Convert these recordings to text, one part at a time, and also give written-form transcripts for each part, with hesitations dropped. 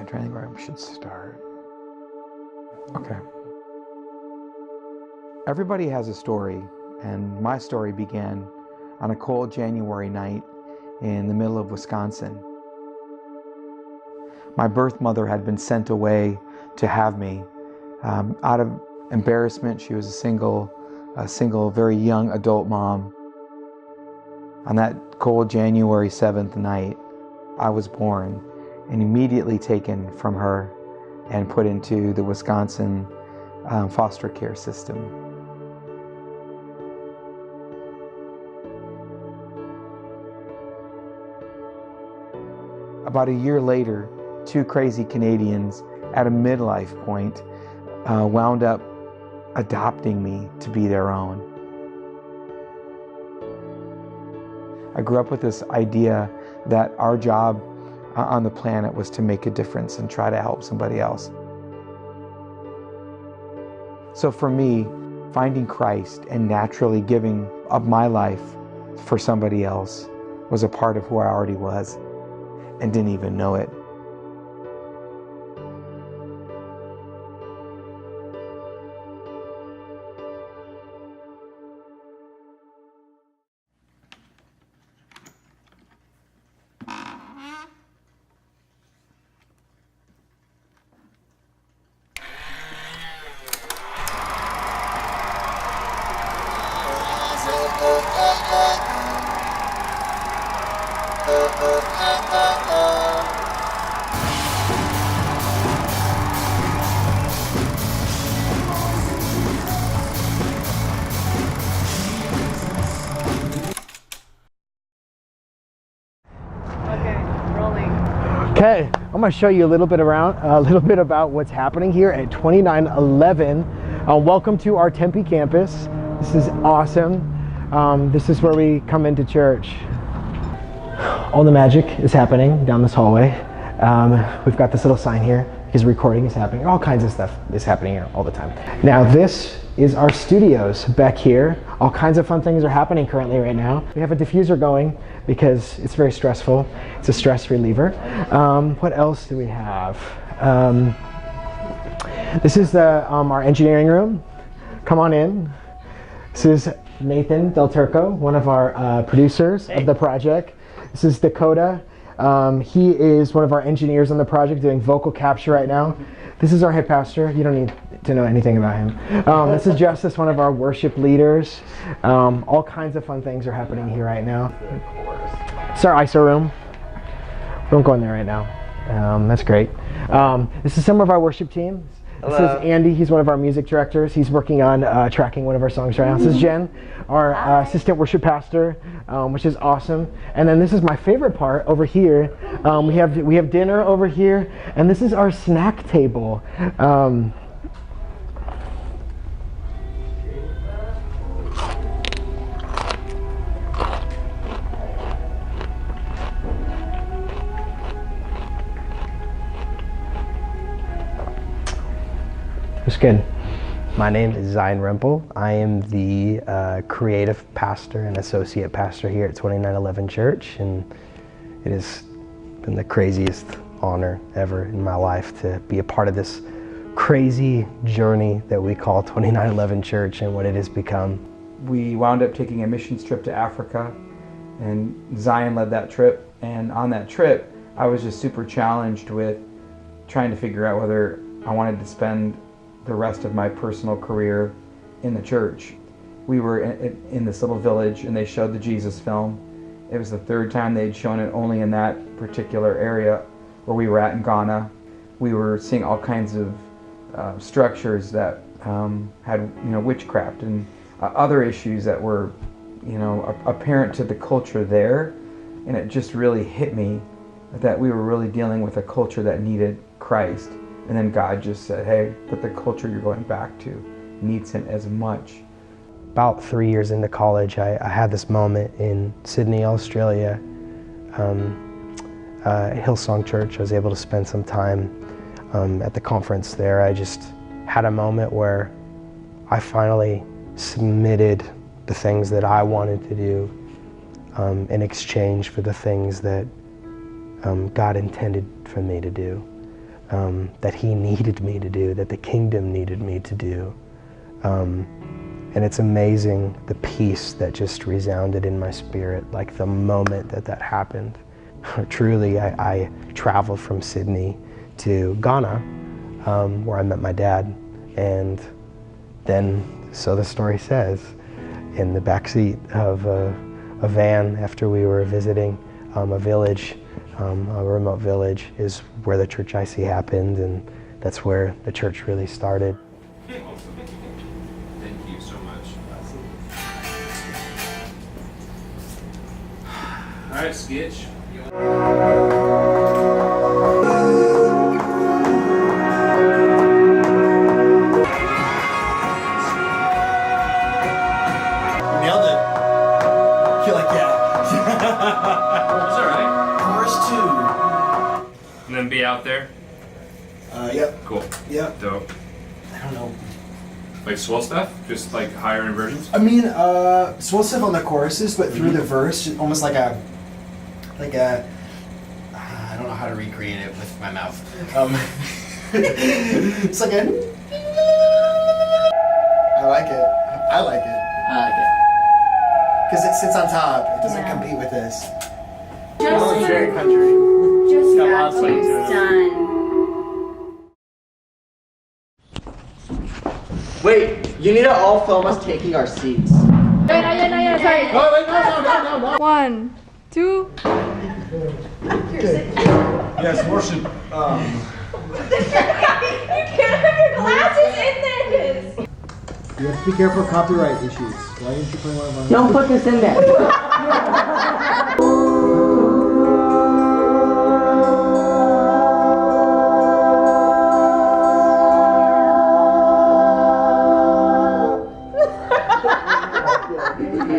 Okay, I'm trying to think where I should start. Okay. Everybody has a story, and my story began on a cold January night in the middle of Wisconsin. My birth mother had been sent away to have me. Out of embarrassment, she was a single, very young adult mom. On that cold January 7th night, I was born and immediately taken from her and put into the Wisconsin foster care system. About a year later, two crazy Canadians at a midlife point wound up adopting me to be their own. I grew up with this idea that our job on the planet was to make a difference and try to help somebody else. So for me, finding Christ and naturally giving up my life for somebody else was a part of who I already was and didn't even know it. Okay, I'm going to show you a little bit about what's happening here at 2911. Welcome to our Tempe campus. This is awesome. This is where we come into church. All the magic is happening down this hallway. We've got this little sign here because recording is happening. All kinds of stuff is happening here all the time. Now this is our studios back here. All kinds of fun things are happening currently right now. We have a diffuser going because it's very stressful. It's a stress reliever. What else do we have? This is our engineering room. Come on in. This is Nathan Del Turco, one of our producers of the project. This is Dakota. He is one of our engineers on the project doing vocal capture right now. This is our head pastor. You don't need to know anything about him. This is Justice, one of our worship leaders. All kinds of fun things are happening here right now. It's our ISO room. We won't go in there right now. That's great. This is some of our worship team. This is Andy. He's one of our music directors. He's working on tracking one of our songs right now. This is Jen, our assistant worship pastor, which is awesome. And then this is my favorite part over here. We have dinner over here, and this is our snack table. It's good. My name is Zion Rempel. I am the creative pastor and associate pastor here at 2911 Church, and it has been the craziest honor ever in my life to be a part of this crazy journey that we call 2911 Church and what it has become. We wound up taking a missions trip to Africa, and Zion led that trip. And on that trip, I was just super challenged with trying to figure out whether I wanted to spend the rest of my personal career in the church. We were in this little village, and they showed the Jesus film. It was the third time they'd shown it only in that particular area where we were at in Ghana. We were seeing all kinds of structures that had witchcraft and other issues that were apparent to the culture there, and it just really hit me that we were really dealing with a culture that needed Christ. And then God just said, hey, but the culture you're going back to needs him as much. About 3 years into college, I had this moment in Sydney, Australia, at Hillsong Church. I was able to spend some time at the conference there. I just had a moment where I finally submitted the things that I wanted to do in exchange for the things that God intended for me to do. that he needed me to do, that the kingdom needed me to do. And it's amazing the peace that just resounded in my spirit, like the moment that that happened. Truly, I traveled from Sydney to Ghana, where I met my dad. And then, so the story says, in the backseat of a van after we were visiting a village, a remote village, is where the Church I See happened, and that's where the church really started. Thank you so much. All right, Skitch. Nailed it. You're like, yeah. That's all right. Chorus 2. And then be out there. Yep. Cool. Yep. Dope. I don't know. Like swell stuff? Just like higher inversions? I mean, swell stuff on the choruses, but through the verse, almost like a, I don't know how to recreate it with my mouth. It's like a. I like it. I like it. Because it sits on top. It doesn't compete with this. Just Very country. Just Got got lots of light to it. done. Wait, you need to all film us taking our seats. Sorry. Oh, wait, no. 1, 2. Yes, worship. You can't have your glasses in this. You have to be careful of copyright issues. Why didn't you put one of them? Don't put this in there.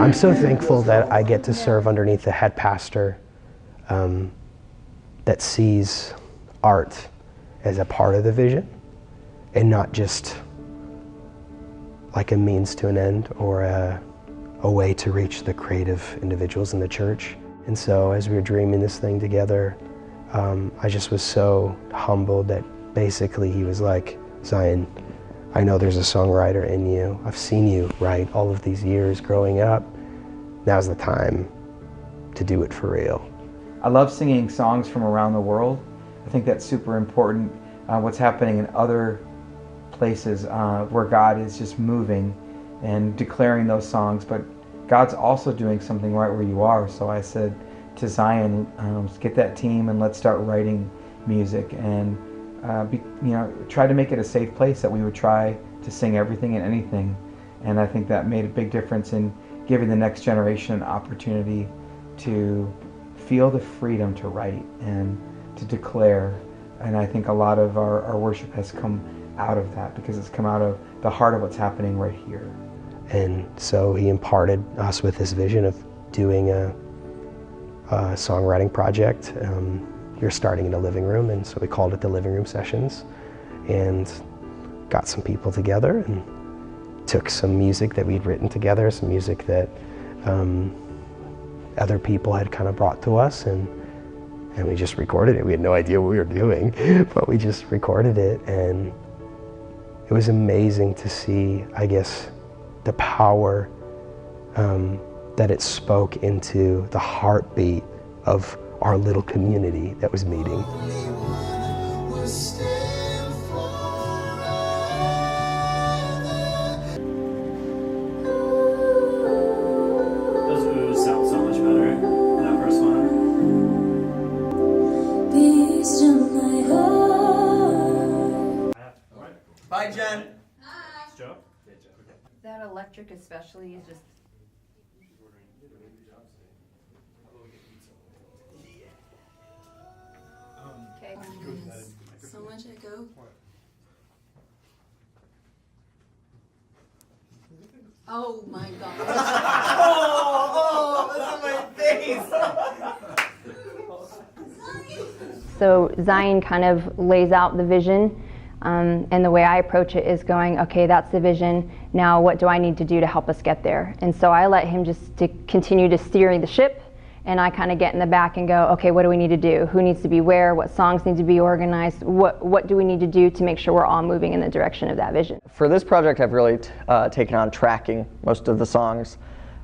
I'm so thankful that I get to serve underneath a head pastor that sees art as a part of the vision and not just like a means to an end or a way to reach the creative individuals in the church. And so as we were dreaming this thing together, I just was so humbled that basically he was like, Zion, I know there's a songwriter in you. I've seen you write all of these years growing up. Now's the time to do it for real. I love singing songs from around the world. I think that's super important. What's happening in other places where God is just moving and declaring those songs, but God's also doing something right where you are. So I said to Zion, get that team and let's start writing music and try to make it a safe place that we would try to sing everything and anything. And I think that made a big difference in giving the next generation an opportunity to feel the freedom to write and to declare. And I think a lot of our worship has come out of that because it's come out of the heart of what's happening right here. And so he imparted us with this vision of doing a songwriting project. You're starting in the living room, and so we called it the Living Room Sessions, and got some people together and took some music that we'd written together, some music that other people had kind of brought to us, and we just recorded it. We had no idea what we were doing, but we just recorded it, and it was amazing to see, I guess, the power that it spoke into the heartbeat of our little community that was meeting. Those oohs sound so much better than that first one. Bye, Jen. Joe? That electric especially is just. Okay. So much echo. Oh my god. Oh, that's on my face. So Zion kind of lays out the vision, and the way I approach it is going, okay, that's the vision. Now what do I need to do to help us get there? And so I let him just to continue to steer the ship, and I kind of get in the back and go, okay, what do we need to do? Who needs to be where? What songs need to be organized? What do we need to do to make sure we're all moving in the direction of that vision? For this project, I've really taken on tracking most of the songs,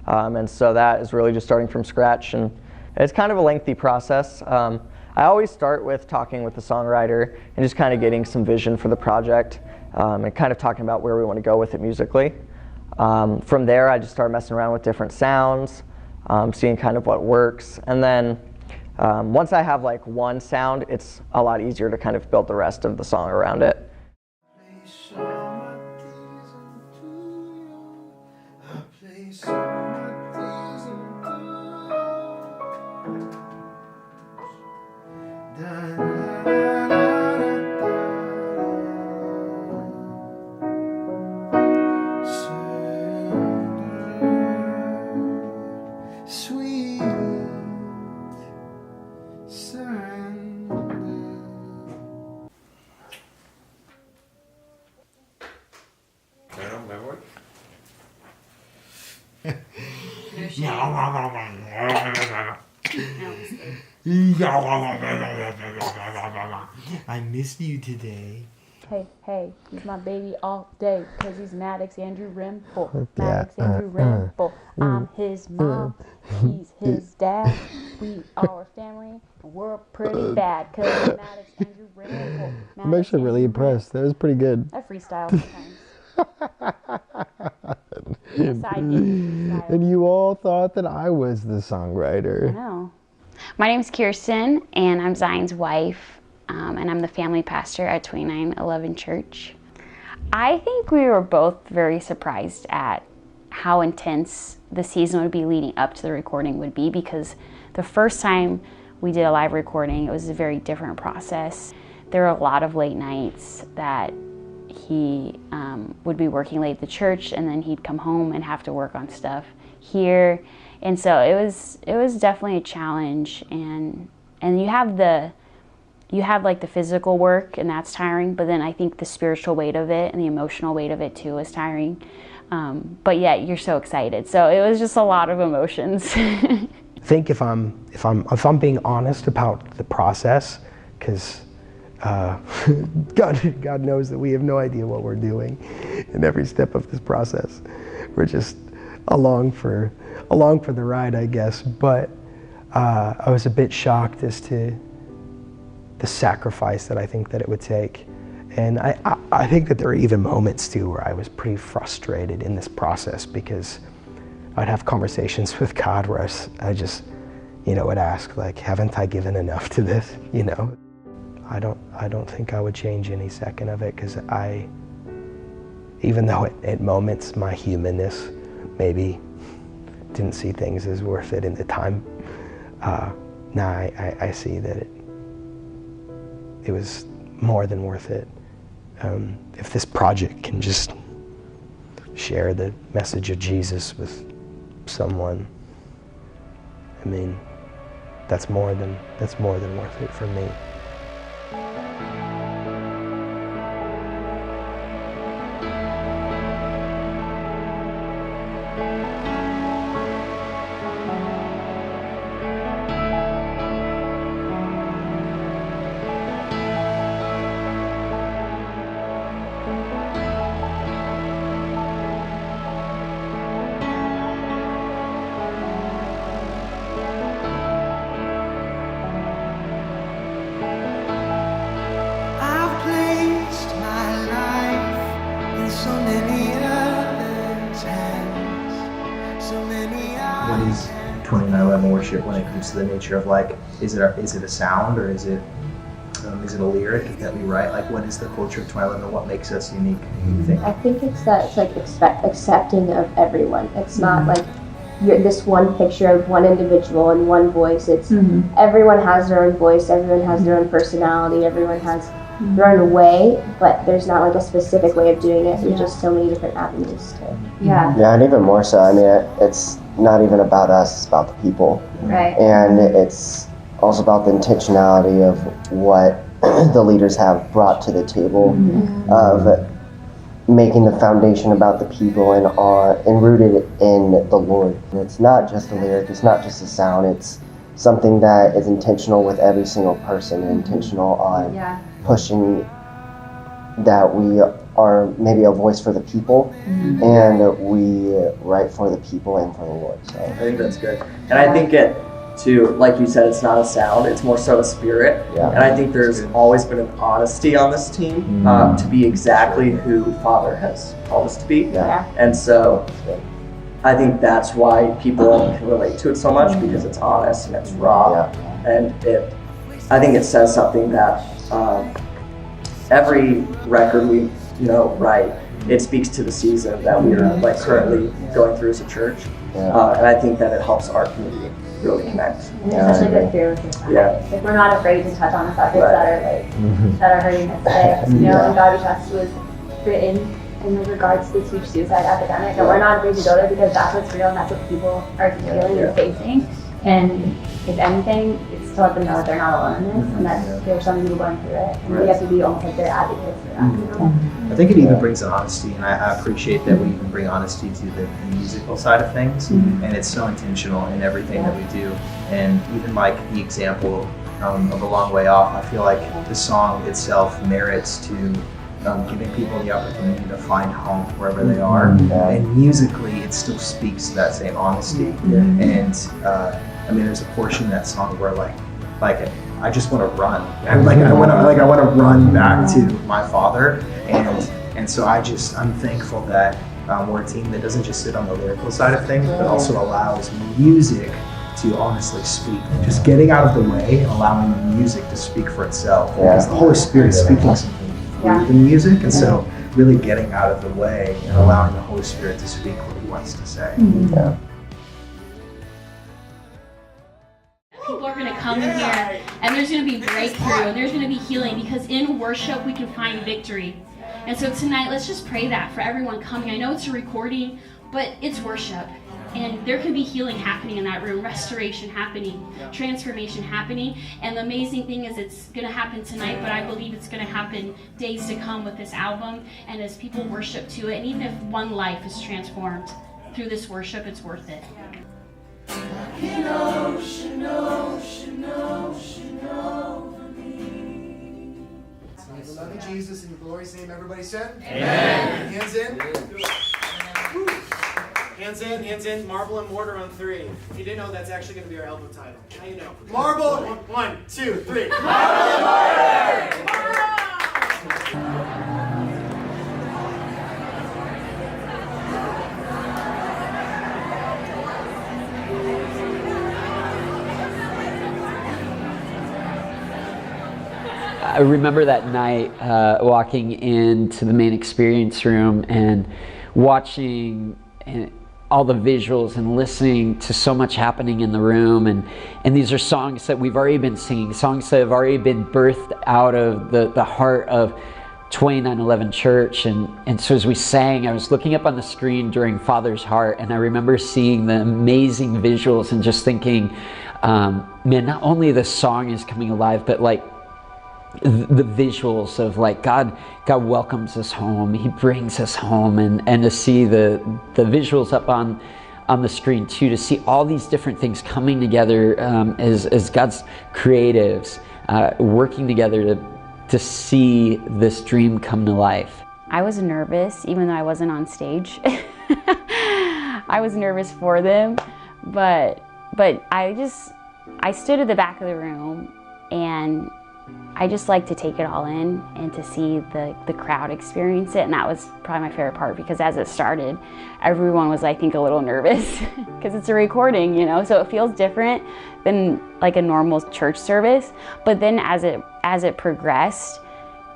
and so that is really just starting from scratch, and it's kind of a lengthy process. I always start with talking with the songwriter and just kind of getting some vision for the project, and kind of talking about where we want to go with it musically. From there, I just start messing around with different sounds, seeing kind of what works, and then once I have like one sound, it's a lot easier to kind of build the rest of the song around it. I missed you today. Hey, he's my baby all day, cause he's Maddox Andrew Rimple. Maddox Andrew Rimple. I'm his mom, he's his dad. We are a family, and we're pretty bad, cause he's Maddox Andrew Rimple. I'm actually really impressed. That was pretty good. I freestyle sometimes. And you all thought that I was the songwriter. I know. My name's Kirsten, and I'm Zion's wife, and I'm the family pastor at 2911 Church. I think we were both very surprised at how intense the season would be leading up to the recording would be, because the first time we did a live recording, it was a very different process. There were a lot of late nights that he would be working late at the church, and then he'd come home and have to work on stuff here. And so it was definitely a challenge, and you have like the physical work, and that's tiring, but then I think the spiritual weight of it and the emotional weight of it too is tiring. But yet you're so excited. So it was just a lot of emotions. I think if I'm being honest about the process, because God knows that we have no idea what we're doing in every step of this process. We're just along for the ride, I guess. But I was a bit shocked as to the sacrifice that I think that it would take. And I think that there are even moments too where I was pretty frustrated in this process, because I'd have conversations with God where I just, would ask, like, haven't I given enough to this, I don't think I would change any second of it, because even though at moments my humanness maybe didn't see things as worth it in the time, now I see that it was more than worth it. If this project can just share the message of Jesus with someone, I mean, that's more than worth it for me. What is 2911 worship when it comes to the nature of, like, is it a sound, or is it a lyric that we write? Like, what is the culture of 2911? What makes us unique, you think? I think it's that it's like accepting of everyone. It's not like you're this one picture of one individual and one voice. It's everyone has their own voice, everyone has their own personality, everyone has their own way, but there's not like a specific way of doing it. There's just so many different avenues to it. Yeah, and even more so, I mean, it's not even about us, it's about the people. Right. And it's also about the intentionality of what the leaders have brought to the table, of making the foundation about the people and rooted in the Lord. And it's not just a lyric, it's not just a sound, it's something that is intentional with every single person and intentional on pushing that we are maybe a voice for the people and we write for the people and for the Lord. So I think that's good. And I think like you said, it's not a sound, it's more so a spirit. Yeah. And I think there's always been an honesty on this team to be exactly who Father has called us to be. Yeah. And so I think that's why people can relate to it so much, because it's honest and it's raw. And I think it says something that every record we write, it speaks to the season that we are like currently going through as a church. And I think that it helps our community really connect. There's such a good fear with it. Like, we're not afraid to touch on the subjects that are hurting us today. You know, and God We Trust was written in regards to this huge suicide epidemic, and we're not afraid to go there because that's what's real and that's what people are feeling and facing. And if anything, it's to let them know that they're not alone in this, and that there's some people going through it. And we have to be almost like their advocates for that. I think it even brings an honesty, and I appreciate that we even bring honesty to the musical side of things, and it's so intentional in everything that we do. And even like the example of A Long Way Off, I feel like the song itself merits to giving people the opportunity to find home wherever they are. And musically, it still speaks to that same honesty. And I mean, there's a portion of that song where like I just want to run. I want to run back to my Father. And so I'm thankful that we're a team that doesn't just sit on the lyrical side of things, but also allows music to honestly speak. Just getting out of the way and allowing the music to speak for itself. Because the Holy Spirit is speaking something through the music, and so really getting out of the way and allowing the Holy Spirit to speak what He wants to say. People are going to come in here and there's going to be breakthrough and there's going to be healing, because in worship we can find victory. And so tonight, let's just pray that for everyone coming. I know it's a recording, but it's worship. And there can be healing happening in that room, restoration happening, transformation happening. And the amazing thing is it's going to happen tonight, but I believe it's going to happen days to come with this album. And as people worship to it, and even if one life is transformed through this worship, it's worth it. Love you, Jesus, in your glorious name. Everybody said? Amen. Hands in. Hands in, Marble and Mortar on 3. If you didn't know, that's actually going to be our album title. Now you know. Marble. 1, 2, 3. Marble and Mortar! I remember that night walking into the main experience room and watching all the visuals and listening to so much happening in the room, and these are songs that we've already been singing, songs that have already been birthed out of the heart of 2911 Church, and so as we sang, I was looking up on the screen during Father's Heart, and I remember seeing the amazing visuals and just thinking, man, not only the song is coming alive, but like the visuals of like God welcomes us home, He brings us home, and to see the visuals up on the screen too, to see all these different things coming together as God's creatives working together to see this dream come to life. I was nervous, even though I wasn't on stage. I was nervous for them, but I stood at the back of the room, and I just like to take it all in and to see the crowd experience it, and that was probably my favorite part, because as it started, everyone was, I think, a little nervous because it's a recording, you know, so it feels different than like a normal church service. But then as it progressed,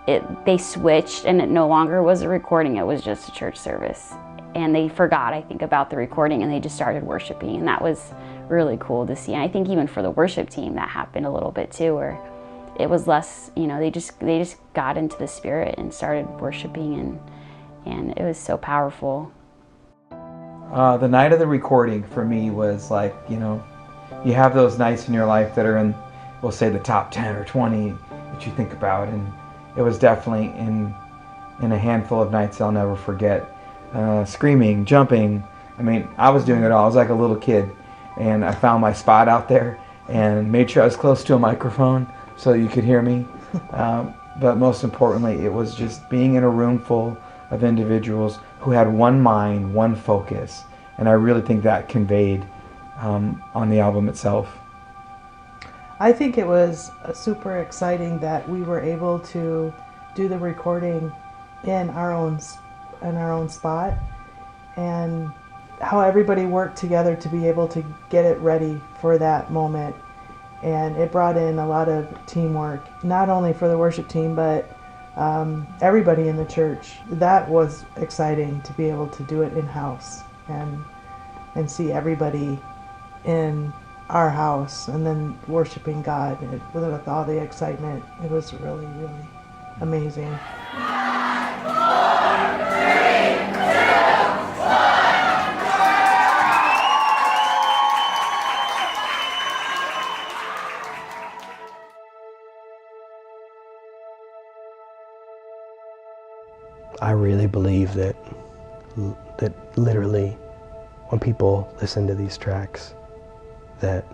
they switched, and it no longer was a recording, it was just a church service. And they forgot, I think, about the recording, and they just started worshiping, and that was really cool to see. And I think even for the worship team, that happened a little bit too, where it was less, you know, they just got into the Spirit and started worshiping, and it was so powerful. The night of the recording for me was like, you know, you have those nights in your life that are in, we'll say, the top 10 or 20 that you think about, and it was definitely in a handful of nights I'll never forget. Screaming, jumping, I mean, I was doing it all. I was like a little kid, and I found my spot out there, and made sure I was close to a microphone so you could hear me. But most importantly, it was just being in a room full of individuals who had one mind, one focus, and I really think that conveyed on the album itself. I think it was super exciting that we were able to do the recording in our own spot, and how everybody worked together to be able to get it ready for that moment. And it brought in a lot of teamwork, not only for the worship team, but everybody in the church. That was exciting to be able to do it in-house and see everybody in our house and then worshiping God with all the excitement. It was really, really amazing. I really believe that literally when people listen to these tracks, that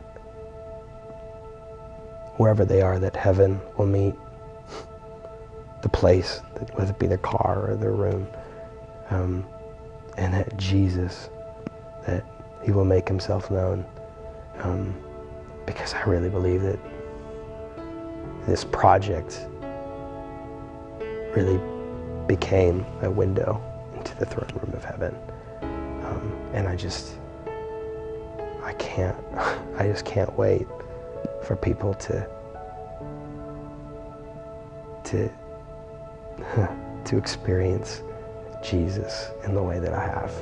wherever they are, that heaven will meet the place, whether it be their car or their room, and that Jesus, that he will make himself known, because I really believe that this project really became a window into the throne room of heaven. And I just can't wait for people to experience Jesus in the way that I have.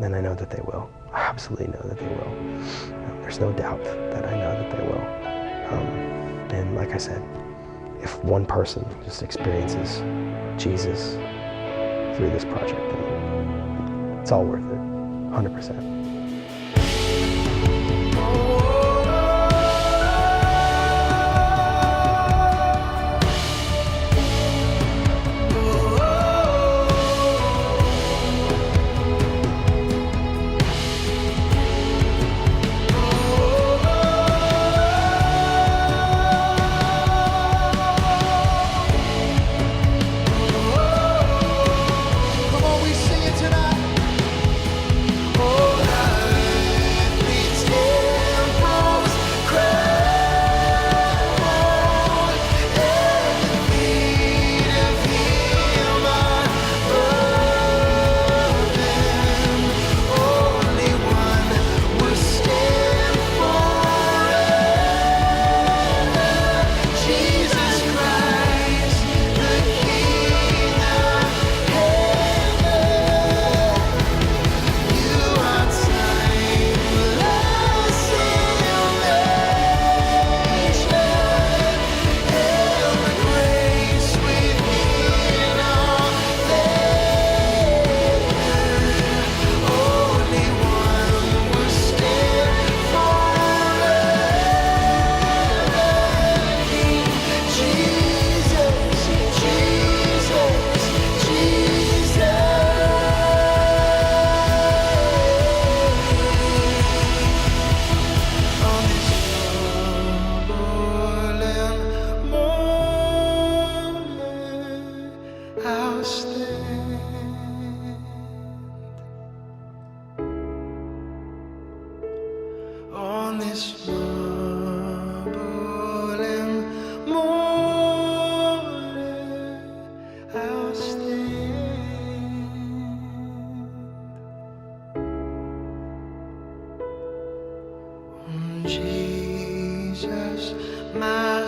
And I know that they will. I absolutely know that they will. There's no doubt that I know that they will. And like I said, if one person just experiences Jesus through this project, then it's all worth it, 100%. On this bubbling morning, I'll stand on Jesus, my